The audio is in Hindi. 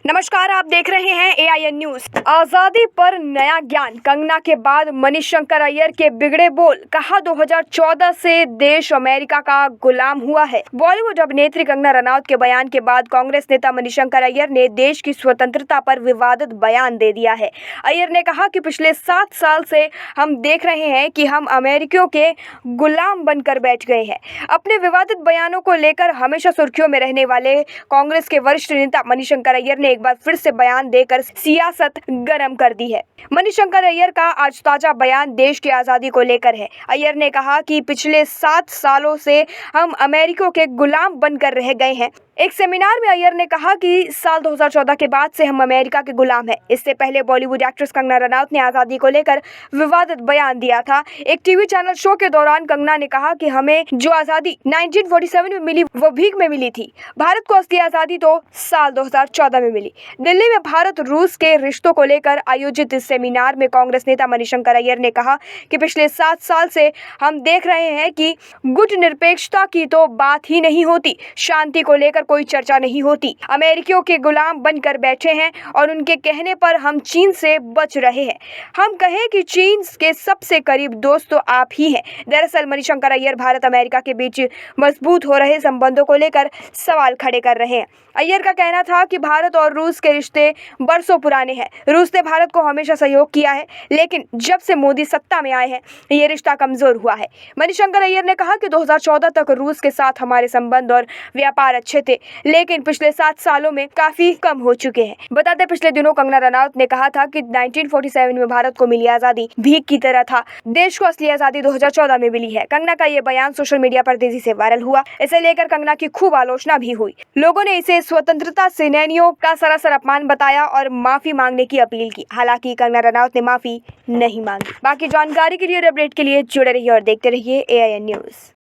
नमस्कार, आप देख रहे हैं AIN न्यूज। आजादी पर नया ज्ञान, कंगना के बाद मणिशंकर अय्यर के बिगड़े बोल। कहा 2014 से देश अमेरिका का गुलाम हुआ है। बॉलीवुड अभिनेत्री कंगना रनौत के बयान के बाद कांग्रेस नेता मणिशंकर अय्यर ने देश की स्वतंत्रता पर विवादित बयान दे दिया है। अय्यर ने कहा कि पिछले 7 साल से हम देख रहे हैं कि हम अमेरिकियों के गुलाम बनकर बैठ गए हैं। अपने विवादित बयानों को लेकर हमेशा सुर्खियों में रहने वाले कांग्रेस के वरिष्ठ नेता मणिशंकर अय्यर ने एक बार फिर से बयान देकर सियासत गर्म कर दी है। मणिशंकर अय्यर का आज ताजा बयान देश की आजादी को लेकर है। अय्यर ने कहा कि पिछले 7 सालों से हम अमेरिकियों के गुलाम बनकर रह गए हैं। एक सेमिनार में अय्यर ने कहा कि साल 2014 के बाद से हम अमेरिका के गुलाम हैं। इससे पहले बॉलीवुड एक्ट्रेस कंगना रनौत ने आजादी को लेकर विवादित बयान दिया था। एक टीवी चैनल शो के दौरान कंगना ने कहा कि हमें जो आजादी 1947 में मिली वो भीख में मिली थी। भारत को असली आजादी तो साल 2014 में मिली। दिल्ली में भारत रूस के रिश्तों को लेकर आयोजित इस सेमिनार में कांग्रेस नेता मणिशंकर अय्यर ने कहा कि पिछले 7 साल से हम देख रहे हैं कि गुटनिरपेक्षता की तो बात ही नहीं होती, शांति को लेकर कोई चर्चा नहीं होती। अमेरिकियों के गुलाम बनकर बैठे हैं और उनके कहने पर हम चीन से बच रहे हैं। हम कहें कि चीन के सबसे करीब दोस्त तो आप ही हैं। दरअसल मणिशंकर अय्यर भारत अमेरिका के बीच मजबूत हो रहे संबंधों को लेकर सवाल खड़े कर रहे हैं। अय्यर का कहना था कि भारत और रूस के रिश्ते बरसों पुराने हैं। रूस ने भारत को हमेशा सहयोग किया है, लेकिन जब से मोदी सत्ता में आए हैं ये रिश्ता कमजोर हुआ है। मणिशंकर अय्यर ने कहा कि 2014 तक रूस के साथ हमारे संबंध और व्यापार अच्छे थे, लेकिन पिछले 7 सालों में काफी कम हो चुके हैं। बताते पिछले दिनों कंगना रनौत ने कहा था कि 1947 में भारत को मिली आजादी भीख की तरह था। देश को असली आजादी 2014 में मिली है। कंगना का ये बयान सोशल मीडिया पर तेजी से वायरल हुआ। इसे लेकर कंगना की खूब आलोचना भी हुई। लोगों ने इसे स्वतंत्रता सेनानियों का सरासर अपमान बताया और माफी मांगने की अपील की। हालांकि कंगना रनौत ने माफी नहीं मांगी। बाकी जानकारी के लिए और अपडेट के लिए जुड़े रहिए और देखते रहिए AIN न्यूज।